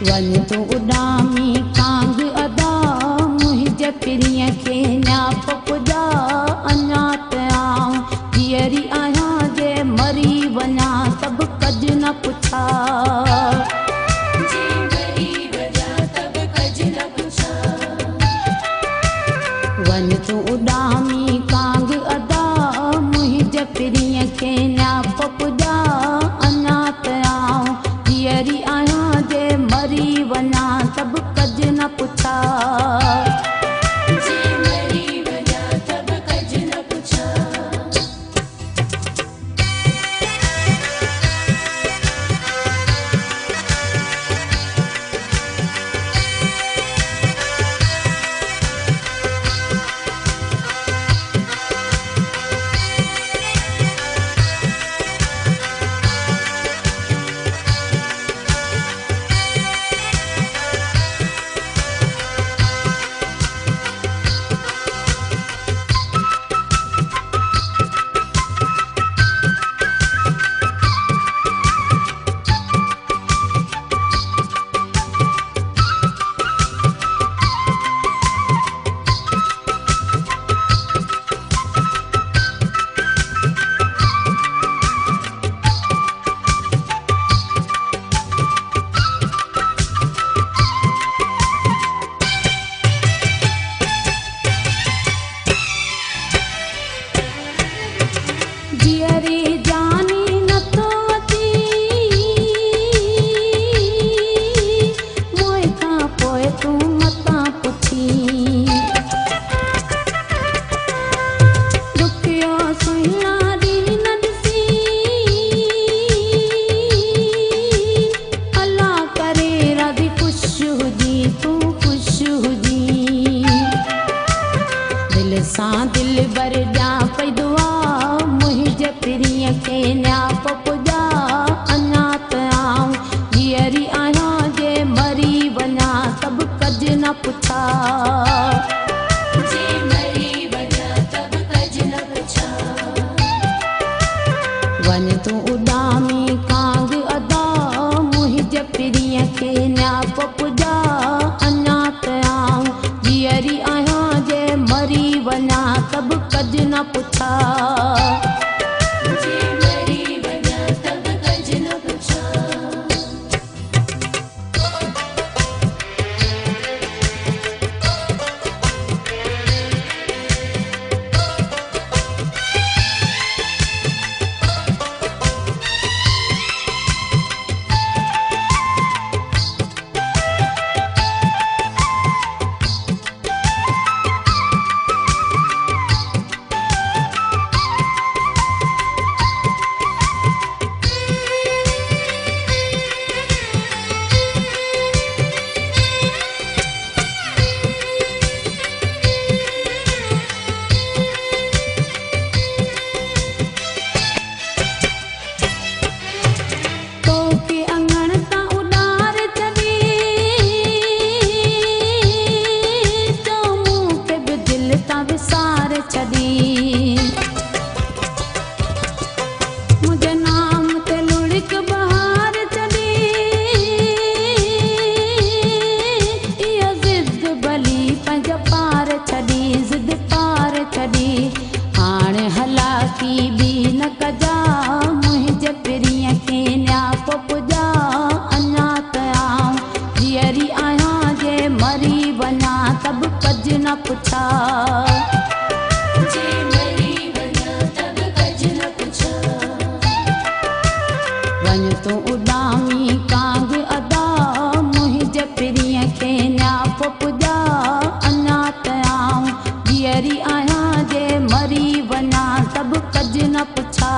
One तू उॾामी कांग अदा मुंहिंजे पिरीअ खे न्याप पुॼा अञा त आऊं धीअरी आहियां जे मरी वञा सभु कज न पुछा वन तू उॾामी कांग अदा मुंहिंजे पिरीअ खे न्याप पुॼा अञा त आऊं धीअरी आहियां जे मरी वञा सभु कज न पुछा दिल बर ॾियां पई दुआ मुंहिंजे पिरीअ खे न्याप पुॼा अञा त आऊं धीअरी आहियां जे मरी वञा सभु कज न पुछा वन तू उॾामी कांग अदा मुंहिंजे पिरीअ खे न्याप पुॼा अञा त आऊं धीअरी आहियां जे मरी वञा सभु कज न पुछा सभु कज न पुछा वन तू उॾामी कांग अदा मुंहिंजे पिरीअ खे न्याप पुॼा अञा त आऊं धीअरी आहियां जे मरी वञा सभु कज न पुछा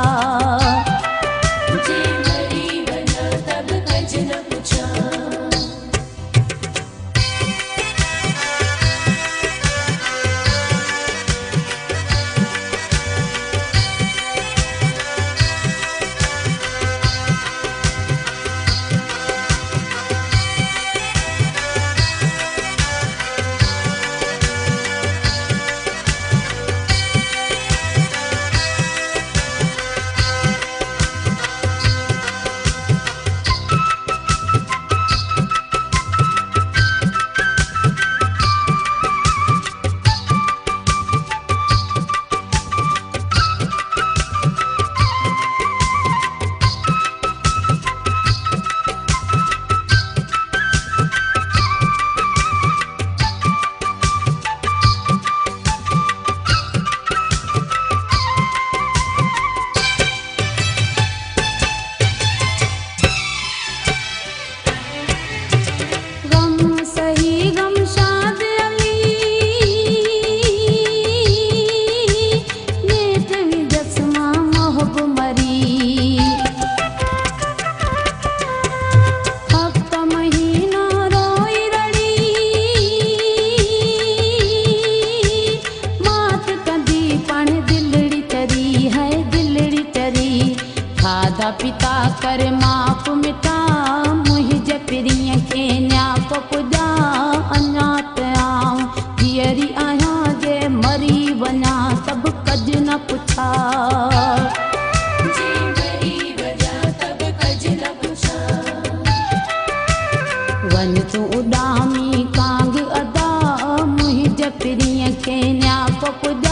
पिरीअ खे न्याप पुॼा।